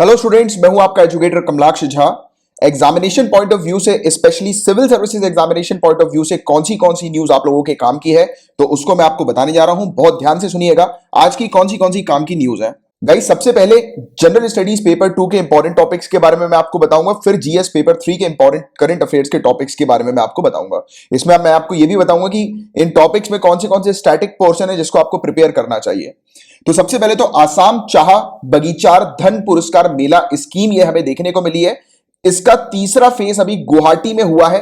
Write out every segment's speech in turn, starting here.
Hello students, मैं हूं आपका educator Kamalaksh Jha. Examination point of view से, specially civil services examination point of view से कौन सी न्यूज आप लोगों के काम की है, तो उसको मैं आपको बताने जा रहा हूं। बहुत ध्यान से सुनिएगा आज की कौन सी काम की न्यूज है। गाइस, सबसे पहले जनरल स्टडीज पेपर 2 के इंपॉर्टेंट टॉपिक्स के बारे में मैं आपको बताऊंगा, फिर जीएस पेपर 3 के इंपॉर्टेंट करंट अफेयर्स के टॉपिक्स के बारे में मैं आपको बताऊंगा। इसमें मैं आपको यह भी बताऊंगा कि इन टॉपिक्स में कौन से स्टैटिक पोर्शन है जिसको आपको प्रिपेयर करना चाहिए। तो सबसे पहले तो आसाम चाह बगीचार धन पुरस्कार मेला स्कीम ये हमें देखने को मिली है। इसका तीसरा फेज अभी गुवाहाटी में हुआ है,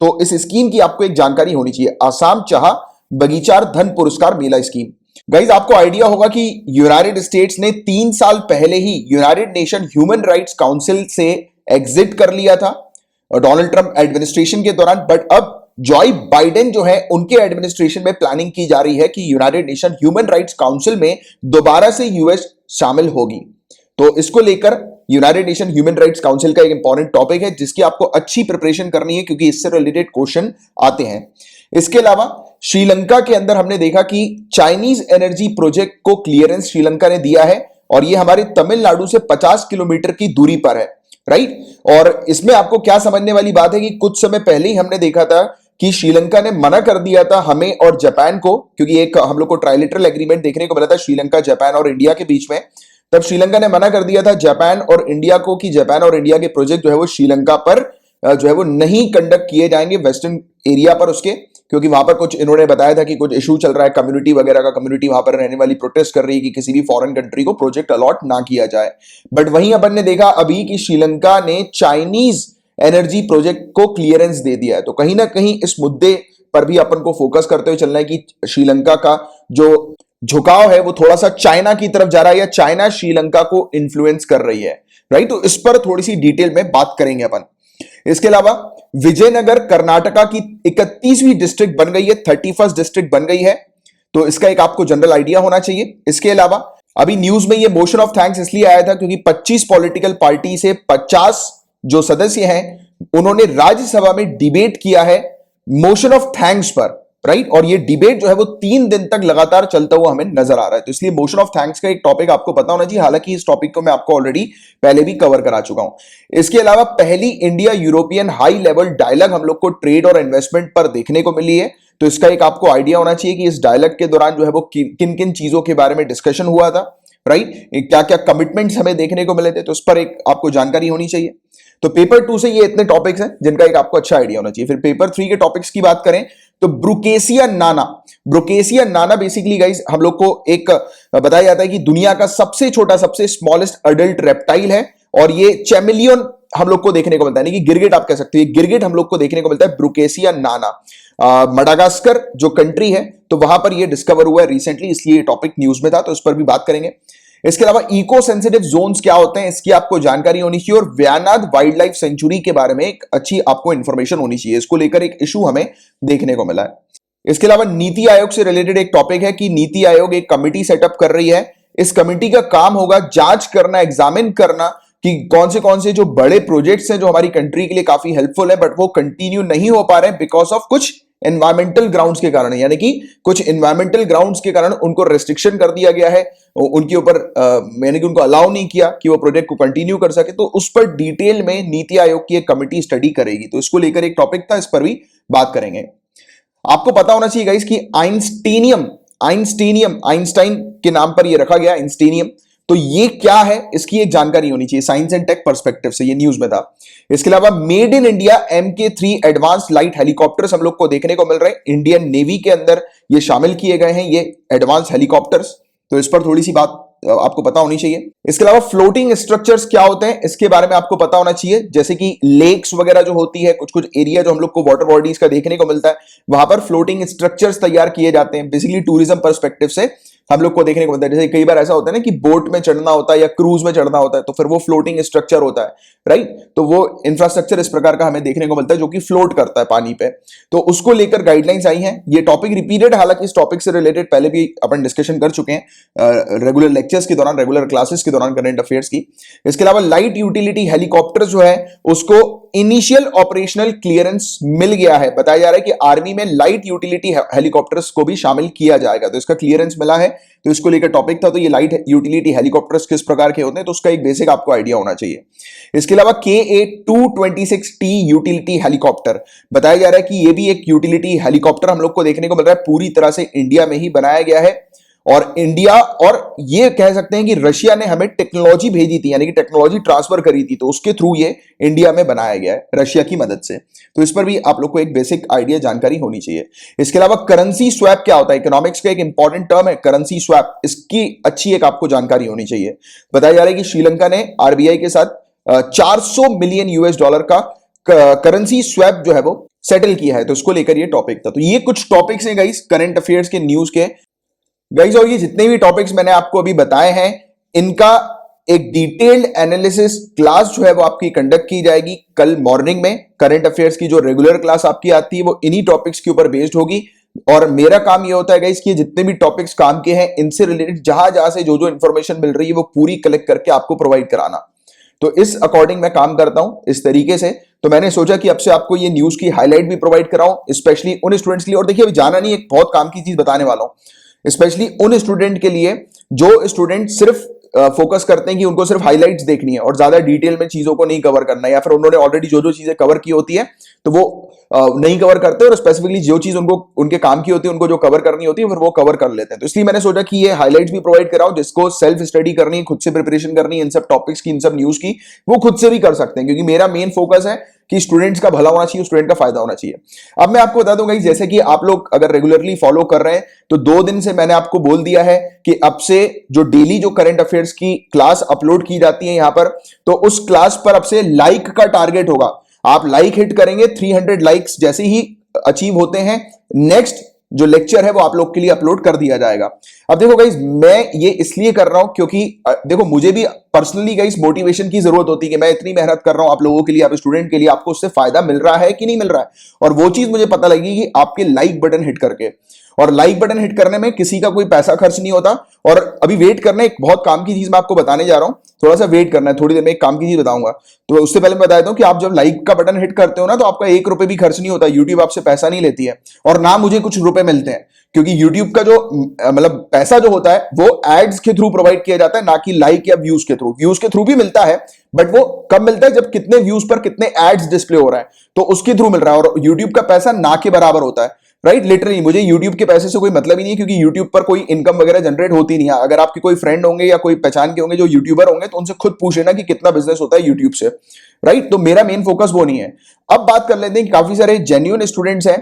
तो इस स्कीम की आपको एक जानकारी होनी चाहिए। आसाम चाह बगीचार धन पुरस्कार मेला स्कीम। गाइज, आपको आइडिया होगा कि यूनाइटेड स्टेट्स ने 3 साल पहले ही United Nation Human Rights Council से एग्जिट कर लिया था डोनाल्ड ट्रंप एडमिनिस्ट्रेशन के दौरान। बट अब जॉय बाइडेन जो है, उनके एडमिनिस्ट्रेशन में प्लानिंग की जा रही है कि United Nation Human Rights council में दोबारा से यूएस शामिल होगी। तो इसको लेकर United Nation Human Rights council का एक इंपॉर्टेंट टॉपिक है जिसकी आपको अच्छी प्रिपरेशन करनी है, क्योंकि इससे रिलेटेड क्वेश्चन आते हैं। इसके अलावा श्रीलंका के अंदर हमने देखा कि चाइनीज एनर्जी प्रोजेक्ट को क्लियरेंस श्रीलंका ने दिया है, और यह हमारे तमिलनाडु से 50 किलोमीटर की दूरी पर है, राइट। और इसमें आपको क्या समझने वाली बात है कि कुछ समय पहले ही हमने देखा था कि श्रीलंका ने मना कर दिया था हमें और जापान को, क्योंकि एक हम लोग को ट्राइलेटरल एग्रीमेंट देखने को मिला था श्रीलंका, जापान और इंडिया के बीच में। तब श्रीलंका ने मना कर दिया था जापान और इंडिया को कि जापान और इंडिया के प्रोजेक्ट जो है वो श्रीलंका पर जो है वो नहीं कंडक्ट किए जाएंगे वेस्टर्न एरिया पर उसके, क्योंकि वहां पर कुछ इन्होंने बताया था कि कुछ इशू चल रहा है कम्युनिटी वगैरह का। कम्युनिटी वहां पर रहने वाली प्रोटेस्ट कर रही है कि किसी भी फॉरेन कंट्री को प्रोजेक्ट अलॉट ना किया जाए। बट वहीं अपन ने देखा अभी कि श्रीलंका ने चाइनीज एनर्जी प्रोजेक्ट को क्लियरेंस दे दिया है। तो कहीं ना कहीं इस मुद्दे पर भी अपन को फोकस करते हुए चलना है कि श्रीलंका का जो झुकाव है वो थोड़ा सा चाइना की तरफ जा रहा है, या चाइना श्रीलंका को इन्फ्लुएंस कर रही है, राइट। तो इस पर थोड़ी सी डिटेल में बात करेंगे अपन। इसके अलावा विजयनगर कर्नाटका की 31वीं डिस्ट्रिक्ट बन गई है, 31st डिस्ट्रिक्ट बन गई है, तो इसका एक आपको जनरल आइडिया होना चाहिए। इसके अलावा अभी न्यूज में ये मोशन ऑफ थैंक्स इसलिए आया था क्योंकि 25 पॉलिटिकल पार्टी से 50 जो सदस्य हैं उन्होंने राज्यसभा में डिबेट किया है मोशन ऑफ थैंक्स पर, राइट। और ये डिबेट जो है वो 3 दिन तक लगातार चलता हुआ हमें नजर आ रहा है। तो इसलिए मोशन ऑफ थैंक्स का एक टॉपिक आपको पता होना चाहिए। हालांकि इस टॉपिक को मैं आपको ऑलरेडी पहले भी कवर करा चुका हूं। इसके अलावा पहली India European high level dialogue हम लोग को ट्रेड और इन्वेस्टमेंट पर देखने को मिली है। तो इसका एक आपको आइडिया होना चाहिए कि इस डायलॉग के दौरान जो है वो किन किन चीजों के बारे में डिस्कशन हुआ था, राइट। क्या क्या कमिटमेंट्स हमें देखने को मिले थे, तो उस पर एक आपको जानकारी होनी चाहिए। तो पेपर 2 से ये इतने टॉपिक्स हैं जिनका एक आपको अच्छा आइडिया होना चाहिए। फिर पेपर 3 के टॉपिक्स की बात करें तो ब्रुकेसिया नाना बेसिकली गाइस हम लोग को एक बताया जाता है कि दुनिया का सबसे छोटा, सबसे स्मॉलेस्ट अडल्ट रेप्टाइल है, और ये चैमेलियन हम लोग को देखने को मिलता है, यानी कि गिरगिट आप कह सकते हैं, गिरगिट हम लोग को देखने को मिलता है ब्रुकेसिया नाना। मडागास्कर जो कंट्री है तो वहां पर ये डिस्कवर हुआ है रिसेंटली, इसलिए ये टॉपिक न्यूज में था, तो इस पर भी बात करेंगे। इसके अलावा इको सेंसिटिव जोन्स क्या होते हैं इसकी आपको जानकारी होनी चाहिए, और व्यानाद वाइल्ड लाइफ सेंचुरी के बारे में एक अच्छी आपको इंफॉर्मेशन होनी चाहिए। इसको लेकर एक इशू हमें देखने को मिला है। इसके अलावा नीति आयोग से रिलेटेड एक टॉपिक है कि नीति आयोग एक कमिटी सेटअप कर रही है। इस कमिटी का काम होगा जांच करना, एग्जामिन करना कि कौन से जो बड़े प्रोजेक्ट्स हैं जो हमारी कंट्री के लिए काफी हेल्पफुल है बट वो कंटिन्यू नहीं हो पा रहे हैं बिकॉज ऑफ कुछ एनवायरमेंटल ग्राउंड्स के कारण, यानी कि कुछ एनवायरमेंटल ग्राउंड्स के कारण उनको रेस्ट्रिक्शन कर दिया गया है, उनके ऊपर यानी कि उनको अलाउ नहीं किया कि वो प्रोजेक्ट को कंटिन्यू कर सके। तो उस पर डिटेल में नीति आयोग की एक कमिटी स्टडी करेगी, तो इसको लेकर एक टॉपिक था, इस पर भी बात करेंगे। आपको पता होना चाहिए गाइस कि आइंस्टाइन के नाम पर यह रखा गया आइंस्टीनियम। तो ये क्या है इसकी एक जानकारी होनी चाहिए साइंस एंड टेक पर्सपेक्टिव से, ये न्यूज में था। इसके अलावा made in India MK3 advance light helicopters हम लोग को देखने को मिल रहे हैं। इंडियन नेवी के अंदर ये शामिल किए गए हैं ये एडवांस हेलीकॉप्टर्स, तो इस पर थोड़ी सी बात आपको पता होनी चाहिए। इसके अलावा फ्लोटिंग स्ट्रक्चर्स क्या होते हैं इसके बारे में आपको पता होना चाहिए, जैसे कि लेक्स वगैरह जो होती है, कुछ कुछ एरिया जो हम लोग को वाटर बॉडीज का देखने को मिलता है, वहां पर फ्लोटिंग स्ट्रक्चर्स तैयार किए जाते हैं। बेसिकली टूरिज्म पर्सपेक्टिव से हम लोग को देखने को मिलता है, जैसे कई बार ऐसा होता है ना कि बोट में चढ़ना होता है या क्रूज में चढ़ना होता है, तो फिर वो फ्लोटिंग स्ट्रक्चर होता है, राइट। तो वो इंफ्रास्ट्रक्चर इस प्रकार का हमें देखने को मिलता है जो कि फ्लोट करता है पानी पे। तो उसको लेकर गाइडलाइंस आई हैं। ये टॉपिक रिपीटेड, हालांकि इस टॉपिक से रिलेटेड पहले भी अपन डिस्कशन कर चुके हैं रेगुलर लेक्चर्स के दौरान, रेगुलर क्लासेस के दौरान करंट अफेयर्स की। इसके अलावा लाइट यूटिलिटी हेलीकॉप्टर जो है उसको इनिशियल ऑपरेशनल क्लियरेंस मिल गया है। बताया जा रहा है कि आर्मी में लाइट यूटिलिटी हेलीकॉप्टर्स को भी शामिल किया जाएगा, तो इसका क्लियरेंस मिला है। तो इसको लेकर टॉपिक था। तो ये लाइट यूटिलिटी हेलीकॉप्टर्स किस प्रकार के होते हैं, तो उसका एक बेसिक आपको आइडिया होना चाहिए। इसके अलावा KA-226T यूटिलिटी हेलीकॉप्टर बताया जा रहा है कि ये भी एक यूटिलिटी हेलीकॉप्टर हम लोग को देखने को मिल रहा है, पूरी तरह से इंडिया में ही बनाया गया है। और इंडिया, और ये कह सकते हैं कि रशिया ने हमें टेक्नोलॉजी भेजी थी, यानी कि टेक्नोलॉजी ट्रांसफर करी थी, तो उसके थ्रू ये इंडिया में बनाया गया है रशिया की मदद से। तो इस पर भी आप लोग को एक बेसिक आइडिया, जानकारी होनी चाहिए। इसके अलावा करेंसी स्वैप क्या होता है, इकोनॉमिक्स का एक इंपॉर्टेंट टर्म है करेंसी स्वैप, इसकी अच्छी एक आपको जानकारी होनी चाहिए। बताया जा रहा है कि श्रीलंका ने आरबीआई के साथ 400 मिलियन US डॉलर का करेंसी स्वैप जो है वो सेटल किया है। तो इसको लेकर ये टॉपिक था। तो ये कुछ टॉपिक्स हैं गाइस करंट अफेयर्स के, न्यूज के गाइस। और ये जितने भी टॉपिक्स मैंने आपको अभी बताए हैं, इनका एक डिटेल्ड एनालिसिस क्लास जो है वो आपकी कंडक्ट की जाएगी कल मॉर्निंग में। करंट अफेयर्स की जो रेगुलर क्लास आपकी आती है वो इन्हीं टॉपिक्स के ऊपर बेस्ड होगी। और मेरा काम ये होता है गाइस कि जितने भी टॉपिक्स काम के हैं, इनसे रिलेटेड जहां जहां से जो जो इंफॉर्मेशन मिल रही है वो पूरी कलेक्ट करके आपको प्रोवाइड कराना। तो इस अकॉर्डिंग मैं काम करता हूं, इस तरीके से। तो मैंने सोचा कि अब से आपको ये न्यूज की हाईलाइट भी प्रोवाइड कराऊं, स्पेशली उन स्टूडेंट्स के लिए। और देखिए, अभी जाना नहीं, एक बहुत काम की चीज बताने वाला हूं, स्पेशली उन स्टूडेंट के लिए जो स्टूडेंट सिर्फ फोकस करते हैं कि उनको सिर्फ हाइलाइट्स देखनी है और ज्यादा डिटेल में चीजों को नहीं कवर करना है, या फिर उन्होंने ऑलरेडी जो जो चीजें कवर की होती है तो वो नहीं कवर करते, और स्पेसिफिकली जो चीज उनको उनके काम की होती है, उनको जो कवर करनी होती है, फिर वो कवर कर लेते हैं। तो इसलिए मैंने सोचा कि ये हाइलाइट्स भी प्रोवाइड कराऊं, जिसको सेल्फ स्टडी करनी है, खुद से प्रिपरेशन करनी है इन सब टॉपिक्स की, इन सब न्यूज की, वो खुद से भी कर सकते हैं, क्योंकि मेरा मेन फोकस है कि स्टूडेंट्स का भला होना चाहिए, स्टूडेंट का फायदा होना चाहिए। अब मैं आपको बता दूंगा, जैसे कि आप लोग अगर रेगुलरली फॉलो कर रहे हैं, तो 2 दिन से मैंने आपको बोल दिया है कि अब से जो डेली जो करंट अफेयर्स की क्लास अपलोड की जाती है यहां पर, तो उस क्लास पर अब से लाइक का टारगेट होगा। आप लाइक हिट करेंगे, 300 लाइक्स जैसे ही अचीव होते हैं, नेक्स्ट जो लेक्चर है वो आप लोग के लिए अपलोड कर दिया जाएगा। अब देखो गाइस, मैं ये इसलिए कर रहा हूं क्योंकि देखो, मुझे भी पर्सनली गाइस मोटिवेशन की जरूरत होती है कि मैं इतनी मेहनत कर रहा हूं आप लोगों के लिए, आप स्टूडेंट के लिए, आपको उससे फायदा मिल रहा है कि नहीं मिल रहा है। और वो चीज मुझे पता लगी कि आपके लाइक बटन हिट करके, और लाइक बटन हिट करने में किसी का कोई पैसा खर्च नहीं होता। और अभी वेट करना, एक बहुत काम की चीज मैं आपको बताने जा रहा हूं, थोड़ा सा वेट करना है, थोड़ी देर में एक काम की चीज बताऊंगा। तो उससे पहले मैं बता देता हूं कि आप जब लाइक का बटन हिट करते हो ना, तो आपका 1 रुपए भी खर्च नहीं होता, यूट्यूब आपसे पैसा नहीं लेती है, और ना मुझे कुछ रुपए मिलते हैं, क्योंकि यूट्यूब का जो मतलब पैसा जो होता है वो एड्स के थ्रू प्रोवाइड किया जाता है, ना कि लाइक या व्यूज के थ्रू। व्यूज के थ्रू भी मिलता है, बट वो कब मिलता है, जब कितने व्यूज पर कितने एड्स डिस्प्ले हो रहा है, तो उसके थ्रू मिल रहा है। और यूट्यूब का पैसा ना के बराबर होता है, राइट। लिटरली मुझे यूट्यूब के पैसे से कोई मतलब ही नहीं है, क्योंकि यूट्यूब पर कोई इनकम वगैरह जनरेट होती नहीं है। अगर आपके कोई फ्रेंड होंगे या कोई पहचान के होंगे जो यूट्यूबर होंगे, तो उनसे खुद पूछ लेना कि कितना बिजनेस होता है यूट्यूब से, राइट। तो मेरा मेन फोकस वो नहीं है। अब बात कर लेते हैं कि काफी सारे जेन्युइन स्टूडेंट्स हैं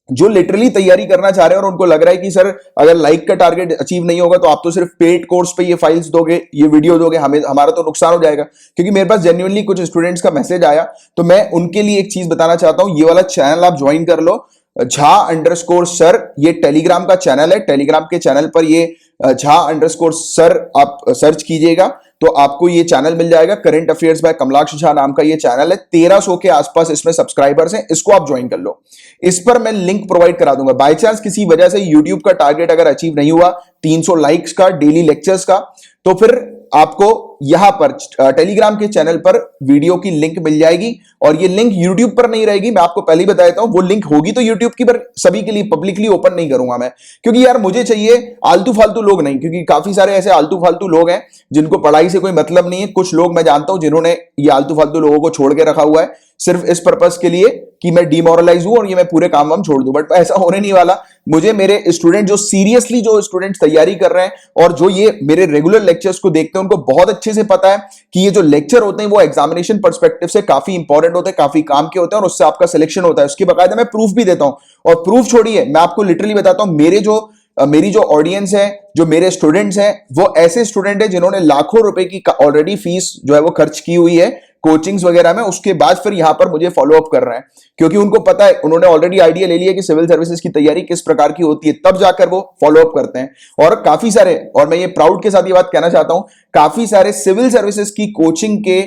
जो लिटरली तैयारी करना चाह रहे हैं, और उनको लग रहा है कि सर अगर लाइक का टारगेट अचीव नहीं होगा तो आप तो सिर्फ पेड कोर्स पे ये फाइल्स दोगे, ये वीडियो दोगे, हमें हमारा तो नुकसान हो जाएगा। क्योंकि मेरे पास जेन्युइनली कुछ स्टूडेंट्स का मैसेज आया, तो मैं उनके लिए एक चीज बताना चाहता हूं, ये वाला चैनल आप ज्वाइन कर लो, झा_सर, ये टेलीग्राम का चैनल है। टेलीग्राम के चैनल पर ये झा_सर आप सर्च कीजिएगा तो आपको ये चैनल मिल जाएगा। Current affairs by Kamalaksh Jha नाम का ये चैनल है, 1300 के आसपास इसमें सब्सक्राइबर्स हैं, इसको आप ज्वाइन कर लो। इस पर मैं लिंक प्रोवाइड करा दूंगा। बाय चांस किसी वजह से यूट्यूब का टारगेट अगर अचीव नहीं हुआ 300 लाइक्स का, डेली लेक्चर्स का, तो फिर आपको यहां पर टेलीग्राम के चैनल पर वीडियो की लिंक मिल जाएगी। और ये लिंक यूट्यूब पर नहीं रहेगी, मैं आपको पहले ही बता देता हूं। वो लिंक होगी तो यूट्यूब की, पर सभी के लिए पब्लिकली ओपन नहीं करूंगा मैं, क्योंकि यार मुझे चाहिए आलतू फालतू लोग नहीं, क्योंकि काफी सारे ऐसे आलतू फालतू लोग हैं जिनको पढ़ाई से कोई मतलब नहीं है। कुछ लोग मैं जानता हूं जिन्होंने ये आलतू फालतू लोगों को छोड़ के रखा हुआ है सिर्फ इस पर्पस के लिए कि मैं डिमोरलाइज हूं और ये मैं पूरे काम वाम छोड़ दूं, बट ऐसा होने नहीं वाला। मुझे मेरे स्टूडेंट जो सीरियसली जो स्टूडेंट्स तैयारी कर रहे हैं और जो ये मेरे रेगुलर लेक्चर्स को देखते हैं, उनको बहुत अच्छे से पता है कि ये जो लेक्चर होते हैं वो एग्जामिनेशन पर्सपेक्टिव से काफी इंपॉर्टेंट होते हैं, काफी काम के होते हैं, और उससे आपका सिलेक्शन होता है। उसकी बाकायदा मैं प्रूफ भी देता हूं। और प्रूफ छोड़िए, मैं आपको लिटरली बताता हूं, मेरी जो ऑडियंस है, जो मेरे स्टूडेंट्स हैं, वो ऐसे स्टूडेंट है जिन्होंने लाखों रुपए की ऑलरेडी फीस जो है वो खर्च की हुई है कोचिंग्स वगैरह में, उसके बाद फिर यहां पर मुझे फॉलो अप कर रहे हैं, क्योंकि उनको पता है, उन्होंने ऑलरेडी आइडिया ले लिया कि सिविल सर्विसेज की तैयारी किस प्रकार की होती है, तब जाकर वो फॉलो अप करते हैं। और काफी सारे, और मैं ये प्राउड के साथ ये बात कहना चाहता हूं, काफी सारे सिविल सर्विसेज की कोचिंग के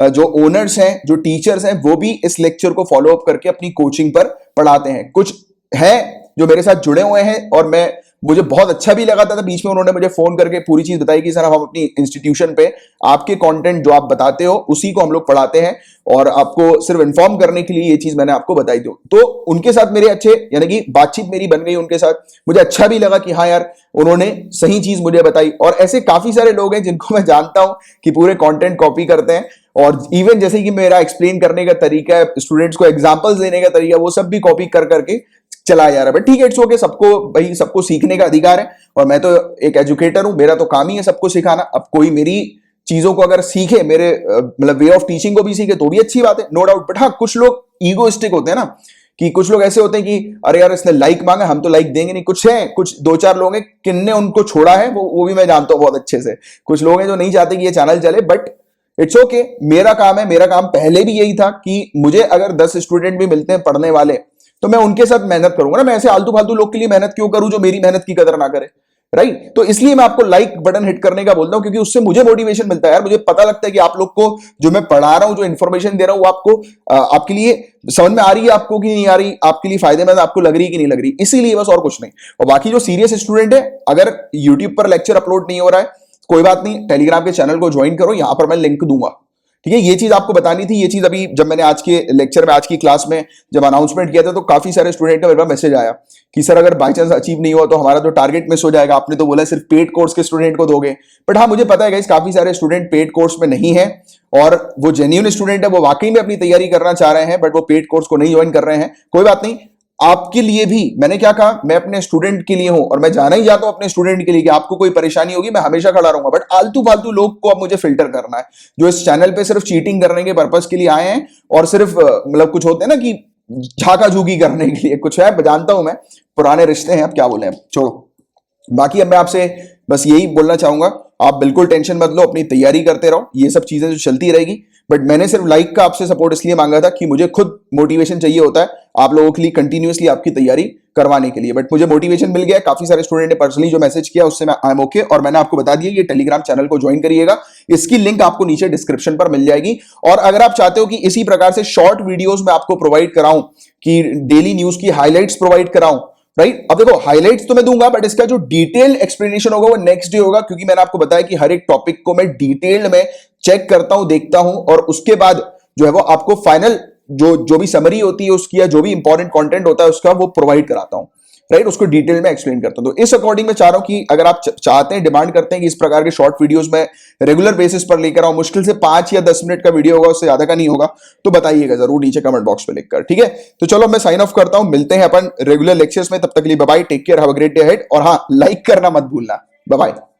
जो ओनर्स हैं, जो टीचर्स हैं, वो भी इस लेक्चर को फॉलो अप करके अपनी कोचिंग पर पढ़ाते हैं। कुछ है जो मेरे साथ जुड़े हुए हैं, और मैं मुझे बहुत अच्छा भी लगा था, बीच में उन्होंने मुझे फोन करके पूरी चीज बताई कि सर हम अपनी इंस्टीट्यूशन पे आपके कंटेंट जो आप बताते हो उसी को हम लोग पढ़ाते हैं और आपको सिर्फ इन्फॉर्म करने के लिए ये चीज मैंने आपको बताई थी। तो उनके साथ मेरे अच्छे यानी कि बातचीत मेरी बन गई उनके साथ, मुझे अच्छा भी लगा कि हाँ यार उन्होंने सही चीज मुझे बताई। और ऐसे काफी सारे लोग हैं जिनको मैं जानता हूं कि पूरे कंटेंट कॉपी करते हैं और इवन जैसे कि मेरा एक्सप्लेन करने का तरीका है, स्टूडेंट्स को एग्जांपल्स देने का तरीका, वो सब भी कॉपी कर करके चला जा रहा है। बट ठीक है, इट्स ओके, सबको भाई सबको सीखने का अधिकार है और मैं तो एक एजुकेटर हूं, मेरा तो काम ही है सबको सिखाना। अब कोई मेरी चीजों को अगर सीखे, मेरे मतलब वे ऑफ टीचिंग को भी सीखे तो भी अच्छी बात है, नो डाउट। बट हाँ, कुछ लोग ईगोइस्टिक होते हैं ना, कि कुछ लोग ऐसे होते हैं कि अरे यार इसने लाइक मांगा, हम तो लाइक देंगे नहीं। कुछ है, कुछ दो चार लोग हैं किन्ने उनको छोड़ा है, वो भी मैं जानता हूं बहुत अच्छे से। कुछ लोग हैं जो नहीं चाहते कि ये चैनल चले, बट इट्स ओके, मेरा काम है। मेरा काम पहले भी यही था कि मुझे अगर 10 स्टूडेंट भी मिलते हैं पढ़ने वाले तो मैं उनके साथ मेहनत करूंगा ना। मैं ऐसे आलतू फालतू लोग के लिए मेहनत क्यों करूं जो मेरी मेहनत की कदर ना करे, राइट? तो इसलिए मैं आपको लाइक बटन हिट करने का बोलता हूं, क्योंकि उससे मुझे मोटिवेशन मिलता है यार। मुझे पता लगता है कि आप लोग को जो मैं पढ़ा रहा हूं, जो इन्फॉर्मेशन दे रहा हूं, वो आपको आपके लिए समझ में आ रही है, आपको कि नहीं आ रही, आपके लिए फायदेमंद आपको लग रही है कि नहीं लग रही, इसीलिए बस, और कुछ नहीं। और बाकी जो सीरियस स्टूडेंट है, अगर यूट्यूब पर लेक्चर अपलोड नहीं हो रहा है, कोई बात नहीं, टेलीग्राम के चैनल को ज्वाइन करो, यहां पर मैं लिंक दूंगा, ठीक है? ये चीज आपको बतानी थी। ये चीज अभी जब मैंने आज के लेक्चर में, आज की क्लास में जब अनाउंसमेंट किया था, तो काफी सारे स्टूडेंट का मेरे पास मैसेज आया कि सर अगर बाई चांस अचीव नहीं हुआ तो हमारा तो टारगेट मिस हो जाएगा, आपने तो बोला सिर्फ पेड कोर्स के स्टूडेंट को दोगे। बट हाँ, मुझे पता है गाइस, काफी सारे स्टूडेंट पेड कोर्स में नहीं है और वो जेन्युइन स्टूडेंट है, वो वाकई में अपनी तैयारी करना चाह रहे हैं, बट वो पेड कोर्स को नहीं ज्वाइन कर रहे हैं। कोई बात नहीं, आपके लिए भी मैंने क्या कहा, मैं अपने स्टूडेंट के लिए हूं और मैं जाना ही जाता हूं अपने स्टूडेंट के लिए कि आपको कोई परेशानी होगी मैं हमेशा खड़ा रहूंगा। बट आलतू फालतू लोग को अब मुझे फिल्टर करना है, जो इस चैनल पे सिर्फ चीटिंग करने के पर्पस के लिए आए हैं और सिर्फ मतलब कुछ होते हैं ना कि झाका झूकी करने के लिए, कुछ है, जानता हूं मैं, पुराने रिश्ते हैं, अब क्या बोले, छोड़ो। बाकी अब मैं आपसे बस यही बोलना चाहूंगा, आप बिल्कुल टेंशन मत लो, अपनी तैयारी करते रहो, ये सब चीजें जो चलती रहेगी। बट मैंने सिर्फ लाइक का आपसे सपोर्ट इसलिए मांगा था कि मुझे खुद मोटिवेशन चाहिए होता है आप लोगों के लिए कंटिन्यूअसली आपकी तैयारी करवाने के लिए। बट मुझे मोटिवेशन मिल गया, काफी सारे स्टूडेंट ने पर्सनली जो मैसेज किया उससे मैं आई एम ओके। और मैंने आपको बता दिया ये टेलीग्राम चैनल को ज्वाइन करिएगा, इसकी लिंक आपको नीचे डिस्क्रिप्शन पर मिल जाएगी। और अगर आप चाहते हो कि इसी प्रकार से शॉर्ट वीडियोस में आपको प्रोवाइड कराऊं, कि डेली न्यूज की हाईलाइट्स प्रोवाइड कराऊं, राइट? अब देखो, हाइलाइट्स तो मैं दूंगा, बट इसका जो डिटेल एक्सप्लेनेशन होगा वो नेक्स्ट डे होगा, क्योंकि मैंने आपको बताया कि हर एक टॉपिक को मैं डिटेल में चेक करता हूं, देखता हूं और उसके बाद जो है वो आपको फाइनल जो भी समरी होती है उसकी, या जो भी इंपॉर्टेंट कंटेंट होता है उसका, वो प्रोवाइड कराता हूं, राइट? उसको डिटेल में एक्सप्लेन करता हूं। तो इस अकॉर्डिंग मैं चाह रहा हूं कि अगर आप चाहते हैं, डिमांड करते हैं कि इस प्रकार के शॉर्ट वीडियोस में रेगुलर बेसिस पर लेकर आऊं, मुश्किल से 5 या 10 मिनट का वीडियो होगा, उससे ज्यादा का नहीं होगा, तो बताइएगा जरूर नीचे कमेंट बॉक्स में लिखकर, ठीक है? तो चलो मैं साइन ऑफ करता हूं, मिलते हैं अपन रेगुलर लेक्चर्स में, तब तक के लिए bye bye, take care, have a great day ahead. और हाँ, लाइक करना मत भूलना, बाय बाय।